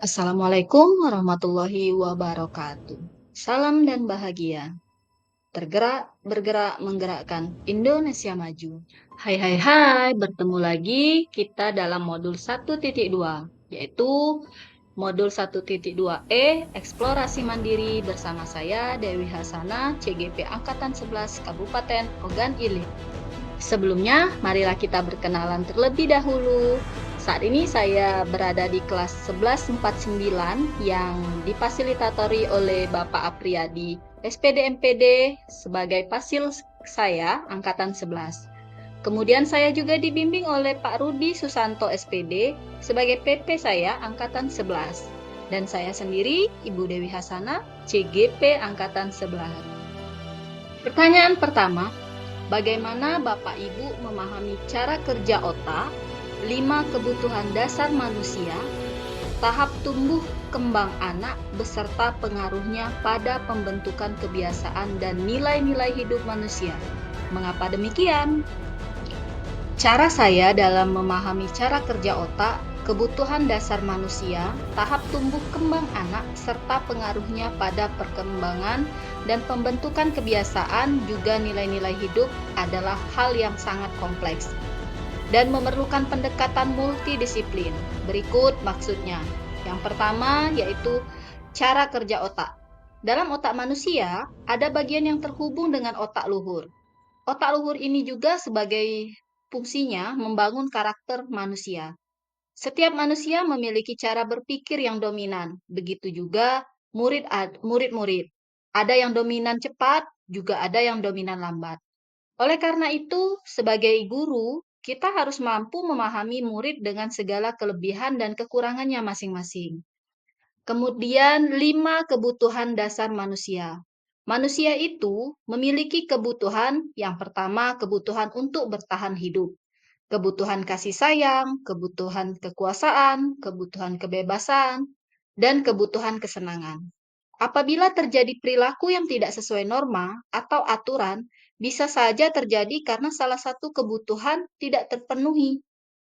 Assalamualaikum warahmatullahi wabarakatuh. Salam dan bahagia. Tergerak, bergerak, menggerakkan Indonesia maju. Hai hai hai, bertemu lagi kita dalam modul 1.2, yaitu modul 1.2E Eksplorasi Mandiri bersama saya Dewi Hasana, CGP Angkatan 11 Kabupaten Ogan Ilir. Sebelumnya, marilah kita berkenalan terlebih dahulu. Saat ini saya berada di kelas 1149 yang difasilitatori oleh Bapak Apriyadi, SPD MPD sebagai pasil saya Angkatan 11. Kemudian saya juga dibimbing oleh Pak Rudi Susanto SPD sebagai PP saya Angkatan 11. Dan saya sendiri, Ibu Dewi Hasana, CGP Angkatan 11. Pertanyaan pertama, bagaimana Bapak Ibu memahami cara kerja otak, 5 kebutuhan dasar manusia, tahap tumbuh kembang anak beserta pengaruhnya pada pembentukan kebiasaan dan nilai-nilai hidup manusia? Mengapa demikian? Cara saya dalam memahami cara kerja otak, kebutuhan dasar manusia, tahap tumbuh kembang anak, serta pengaruhnya pada perkembangan dan pembentukan kebiasaan juga nilai-nilai hidup adalah hal yang sangat kompleks dan memerlukan pendekatan multidisiplin. Berikut maksudnya. Yang pertama yaitu cara kerja otak. Dalam otak manusia, ada bagian yang terhubung dengan otak luhur. Otak luhur ini juga sebagai fungsinya membangun karakter manusia. Setiap manusia memiliki cara berpikir yang dominan, begitu juga murid-murid. Ada yang dominan cepat, juga ada yang dominan lambat. Oleh karena itu, sebagai guru, kita harus mampu memahami murid dengan segala kelebihan dan kekurangannya masing-masing. Kemudian, 5 kebutuhan dasar manusia. Manusia itu memiliki kebutuhan, yang pertama kebutuhan untuk bertahan hidup, kebutuhan kasih sayang, kebutuhan kekuasaan, kebutuhan kebebasan, dan kebutuhan kesenangan. Apabila terjadi perilaku yang tidak sesuai norma atau aturan, bisa saja terjadi karena salah satu kebutuhan tidak terpenuhi.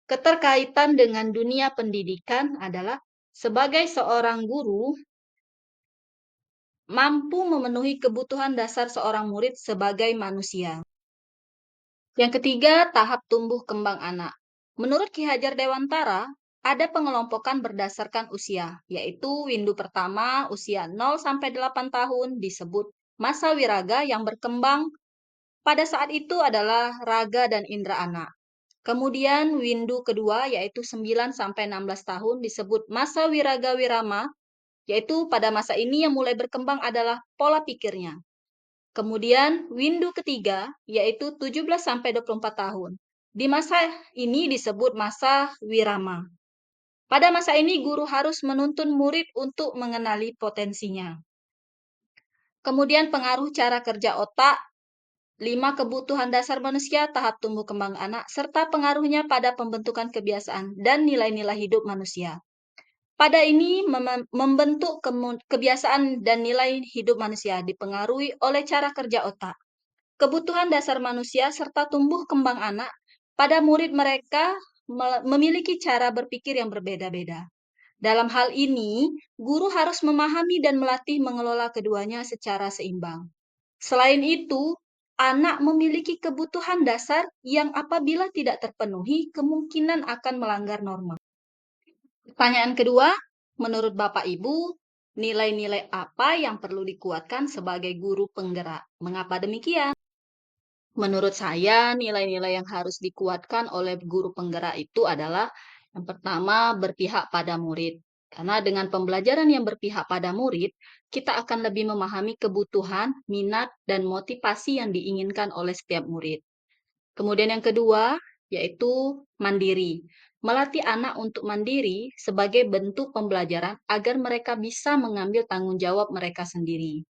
Keterkaitan dengan dunia pendidikan adalah sebagai seorang guru mampu memenuhi kebutuhan dasar seorang murid sebagai manusia. Yang ketiga, tahap tumbuh kembang anak. Menurut Ki Hajar Dewantara, ada pengelompokan berdasarkan usia, yaitu windu pertama usia 0-8 tahun disebut masa wiraga yang berkembang pada saat itu adalah raga dan indera anak. Kemudian windu kedua yaitu 9-16 tahun disebut masa wiraga wirama, yaitu pada masa ini yang mulai berkembang adalah pola pikirnya. Kemudian windu ketiga yaitu 17-24 tahun. Di masa ini disebut masa wirama. Pada masa ini guru harus menuntun murid untuk mengenali potensinya. Kemudian pengaruh cara kerja otak, 5 kebutuhan dasar manusia, tahap tumbuh kembang anak, serta pengaruhnya pada pembentukan kebiasaan dan nilai-nilai hidup manusia. Pada ini membentuk kebiasaan dan nilai hidup manusia dipengaruhi oleh cara kerja otak, kebutuhan dasar manusia, serta tumbuh kembang anak. Pada murid mereka memiliki cara berpikir yang berbeda-beda. Dalam hal ini, guru harus memahami dan melatih mengelola keduanya secara seimbang. Selain itu, anak memiliki kebutuhan dasar yang apabila tidak terpenuhi, kemungkinan akan melanggar norma. Pertanyaan kedua, menurut Bapak Ibu, nilai-nilai apa yang perlu dikuatkan sebagai guru penggerak? Mengapa demikian? Menurut saya, nilai-nilai yang harus dikuatkan oleh guru penggerak itu adalah yang pertama, berpihak pada murid. Karena dengan pembelajaran yang berpihak pada murid, kita akan lebih memahami kebutuhan, minat, dan motivasi yang diinginkan oleh setiap murid. Kemudian yang kedua, yaitu mandiri. Melatih anak untuk mandiri sebagai bentuk pembelajaran agar mereka bisa mengambil tanggung jawab mereka sendiri.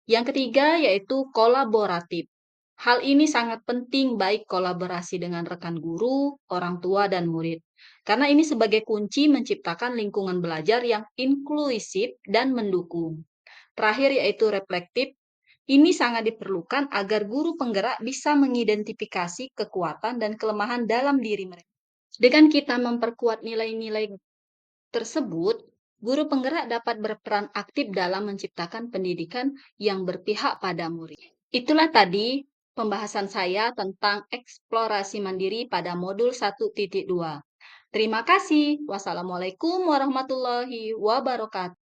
Yang ketiga, yaitu kolaboratif. Hal ini sangat penting baik kolaborasi dengan rekan guru, orang tua, dan murid. Karena ini sebagai kunci menciptakan lingkungan belajar yang inklusif dan mendukung. Terakhir yaitu reflektif. Ini sangat diperlukan agar guru penggerak bisa mengidentifikasi kekuatan dan kelemahan dalam diri mereka. Dengan kita memperkuat nilai-nilai tersebut, guru penggerak dapat berperan aktif dalam menciptakan pendidikan yang berpihak pada murid. Itulah tadi pembahasan saya tentang eksplorasi mandiri pada modul 1.2. Terima kasih. Wassalamualaikum warahmatullahi wabarakatuh.